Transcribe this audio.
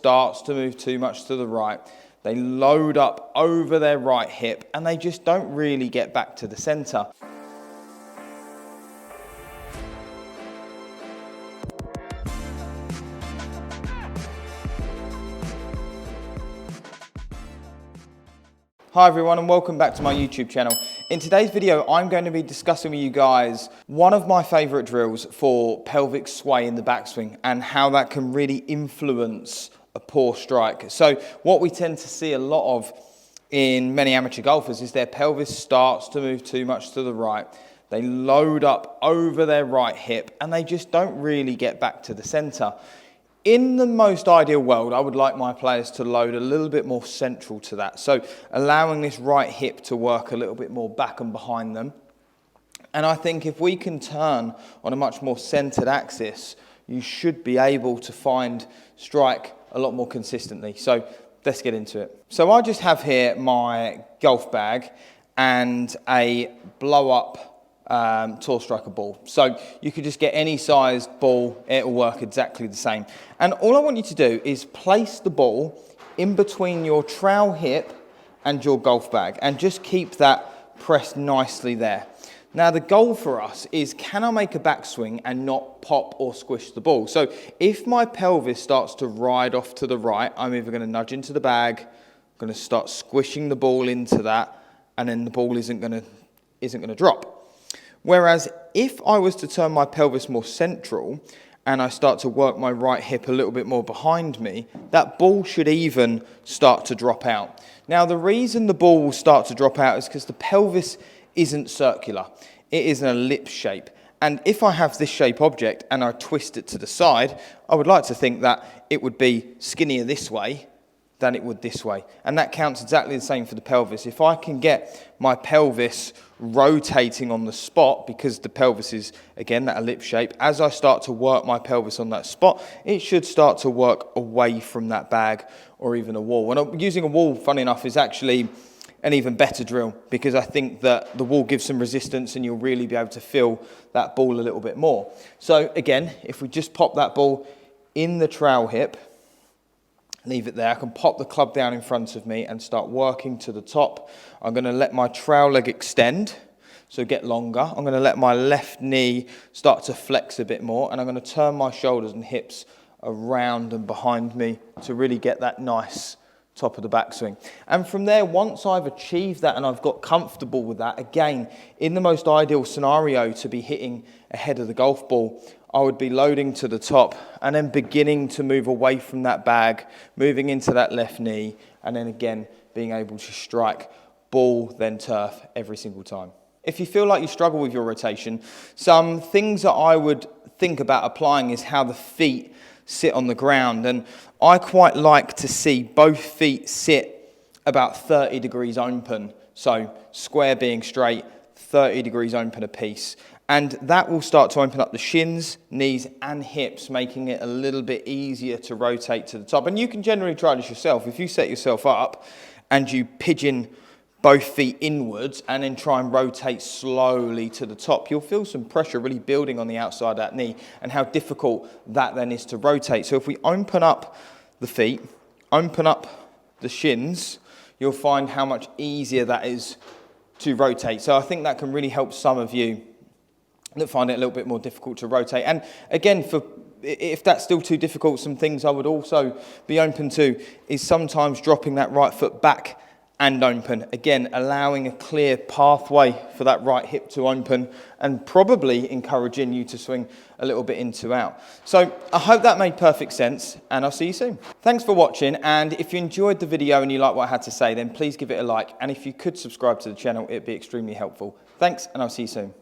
starts to move too much to the right, they load up over their right hip and they just don't really get back to the center. Hi everyone and welcome back to my YouTube channel. In today's video, I'm going to be discussing with you guys one of my favorite drills for pelvic sway in the backswing and how that can really influence a poor strike. So what we tend to see a lot of in many amateur golfers is their pelvis starts to move too much to the right. They load up over their right hip and they just don't really get back to the center. In the most ideal world, I would like my players to load a little bit more central to that. So allowing this right hip to work a little bit more back and behind them. And I think if we can turn on a much more centered axis, you should be able to find strike a lot more consistently. So let's get into it. So I just have here my golf bag and a blow up tall striker ball. So you could just get any sized ball, it'll work exactly the same. And all I want you to do is place the ball in between your trowel hip and your golf bag and just keep that pressed nicely there. Now the goal for us is, can I make a backswing and not pop or squish the ball? So if my pelvis starts to ride off to the right, I'm either going to nudge into the bag, I'm going to start squishing the ball into that, and then the ball isn't going to drop. Whereas if I was to turn my pelvis more central and I start to work my right hip a little bit more behind me, that ball should even start to drop out. Now the reason the ball will start to drop out is because the pelvis isn't circular. It is an ellipse shape. And if I have this shape object and I twist it to the side, I would like to think that it would be skinnier this way than it would this way. And that counts exactly the same for the pelvis. If I can get my pelvis rotating on the spot, because the pelvis is, again, that ellipse shape, as I start to work my pelvis on that spot, it should start to work away from that bag or even a wall. And using a wall, funny enough, is actually an even better drill, because I think that the wall gives some resistance and you'll really be able to feel that ball a little bit more. So again, if we just pop that ball in the trowel hip, leave it there, I can pop the club down in front of me and start working to the top. I'm going to let my trowel leg extend, so get longer. I'm going to let my left knee start to flex a bit more, and I'm going to turn my shoulders and hips around and behind me to really get that nice top of the backswing. And from there, once I've achieved that and I've got comfortable with that, again, in the most ideal scenario to be hitting ahead of the golf ball, I would be loading to the top and then beginning to move away from that bag, moving into that left knee, and then again being able to strike ball, then turf every single time. If you feel like you struggle with your rotation, some things that I would think about applying is how the feet sit on the ground. And I quite like to see both feet sit about 30 degrees open. So square being straight, 30 degrees open a piece. And that will start to open up the shins, knees and hips, making it a little bit easier to rotate to the top. And you can generally try this yourself. If you set yourself up and you pigeon both feet inwards and then try and rotate slowly to the top, you'll feel some pressure really building on the outside of that knee and how difficult that then is to rotate. So if we open up the feet, open up the shins, you'll find how much easier that is to rotate. So I think that can really help some of you that find it a little bit more difficult to rotate. And again, if that's still too difficult, some things I would also be open to is sometimes dropping that right foot back and open. Again, allowing a clear pathway for that right hip to open and probably encouraging you to swing a little bit into out. So I hope that made perfect sense and I'll see you soon. Thanks for watching, and if you enjoyed the video and you like what I had to say, then please give it a like, and if you could subscribe to the channel, it'd be extremely helpful. Thanks, and I'll see you soon.